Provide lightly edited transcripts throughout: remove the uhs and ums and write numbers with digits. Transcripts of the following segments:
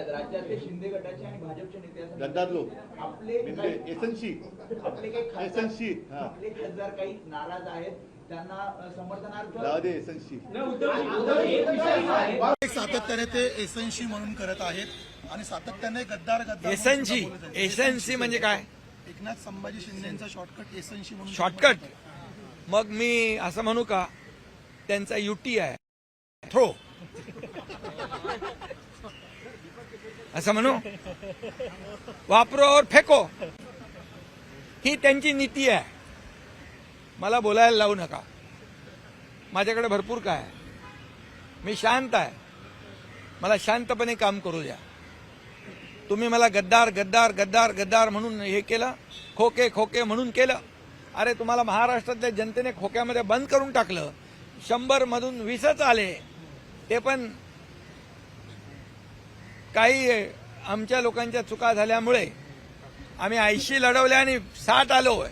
राज्यातले शिंदे गटाचे आणि भाजपचे नेते गद्दार लोक आपले खासदार काही नाराज आहेत, त्यांना समर्थनार्थ सातत्याने ते एसएनसी म्हणून करत आहेत आणि सातत्याने गद्दार एसएनसी म्हणजे काय? एकनाथ संभाजी शिंदेचा शॉर्टकट एसएनसी म्हणून. शॉर्टकट? मग मी असं म्हणू का, त्यांचा युटी आहे, थ्रो असं म्हणू? वापरो और फेको, ही त्यांची नीती आहे. मला बोलायला लावू नका. माझ्याकडे भरपूर काय आहे, मी शांत आहे, मला शांतपणे काम करू द्या. तुम्ही मला गद्दार गद्दार गद्दार गद्दार म्हणून हे केलं, खोके खोके म्हणून केलं. अरे तुम्हाला महाराष्ट्रातल्या जनतेने खोक्यामध्ये बंद करून टाकलं. 100 मधून 20च आले, ते पण काही आमच्या लोकांच्या चुका झाल्यामुळे आम्ही 80 लढवले आणि 60 आलोय.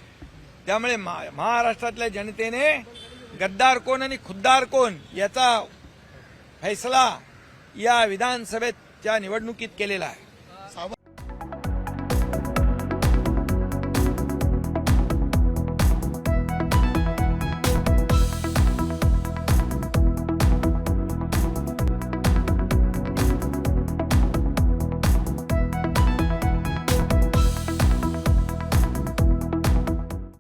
त्यामुळे महाराष्ट्रातल्या जनतेने गद्दार कोण आणि खुद्दार कोण याचा फैसला या विधानसभेच्या निवडणुकीत केलेला आहे.